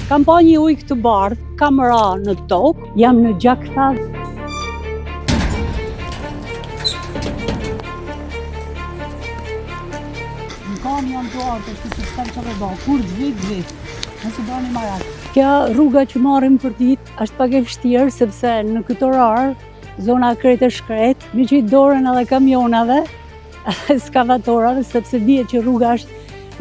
Kam pa një ujë të bardhë, kam ra në tokë, jam në gjakta. Në kam jam të artë, që se s'kam që rëba, kur dhvit, nëse bani marat. Kjo rruga që marim për ditë është pak e vështirë, sepse në këtë orar, zona kretë shkret, mi që i dorën edhe kamionave, edhe skavatorave, sepse dihet që rruga është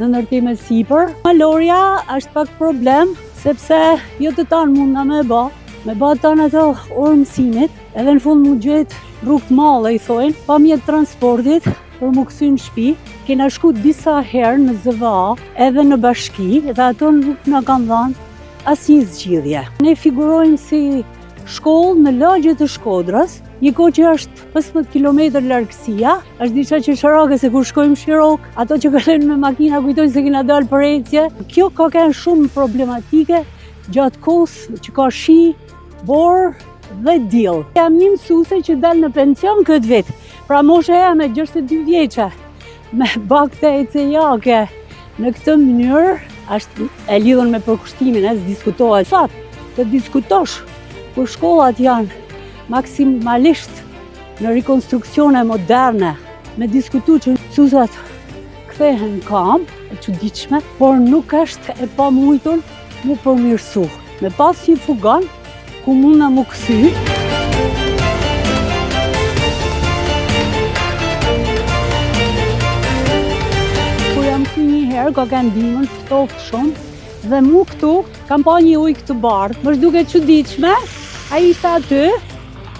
në ndërtim e sipër. Malorja është pak problem, sepse jo të tanë mund nga me ba tanë ato orë mësimit, edhe në fund mu gjetë rrugë male, i thojnë, pa mjetë transportit, për mu kësy në shpi. Kena shku disa herë në ZVA, edhe në bashki, dhe ato nuk nga kanë dhanë asnjë zgjidhje. Ne figurojmë si shkollë në lagje të Shkodrës, një kohë që është 15 km largësia, është diçka që sharake se kur shkojmë Shirok, ato që kalojnë me makina kujtojnë se kena dalë për ecje. Kjo ka qenë shumë problematike gjatë kohës që ka shi, borë dhe diell. Jam një mësuese që dal në pension këtë vit, pra mosha jam e 62 vjeçe, me bakte ecejake. Në këtë mënyrë është e lidhur me përkushtimin, diskutohet. Sa të diskutosh kur shkollat janë maksimalisht në rekonstruksione moderne, me diskutu që mësuesat kthehen kam, e çuditshme, por nuk është e pamujtur mu përmirësu. Me pas një fugan, ku mund na mu kthy. Kur jam këtu një herë, ka kanë dimën, ftoftë shumë, dhe mu këtu kam pa një ujë të bardhë. Më shduket çuditshme, ai ishte aty,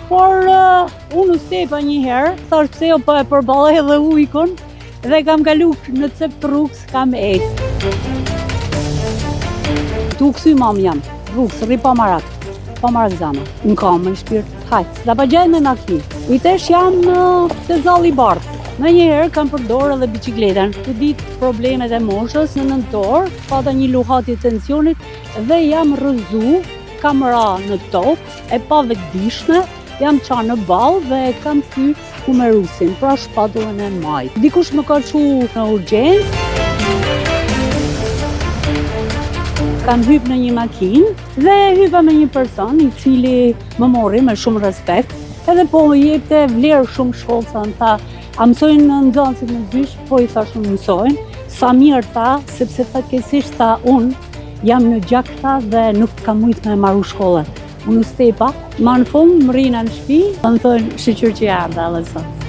por unë u stepa një herë, thash pse jo po e përballoj edhe ujkun, dhe kam kalu në cep të rrugës, kam ecë. Tu kësy mam jam, rrugës, rri pa marak zama. Në kam, në shpirt, hajtë, da pa gjajnë me makinë. Ujtesh jam të zalli bardhë. Në një herë kam përdorë edhe bicikletën. Të ditë problemet e moshës në nëntor, pata një luhatje tensionit dhe jam rrëzu, kam ra në tokë, e pa vetëdijshme, jam qa në balë dhe kam thy ku me rusin, pra shpatullën e majtë. Dikush më ka qu në urgjencë, kam hyp në një makinë dhe hypa me një person i cili më mori me shumë respekt, edhe po më jepte vlerë shumë shkollësa, në tha, a mësojnë në nxënësit në zysh, po i thash unë mësojnë, sa mirë tha, sepse fatkeqësisht tha unë jam në gjakta dhe nuk kam mujt me marru shkollën. Unë stepa, ma në fund më rina në shtëpi, më thonë shiqyr që erdhe edhe sot.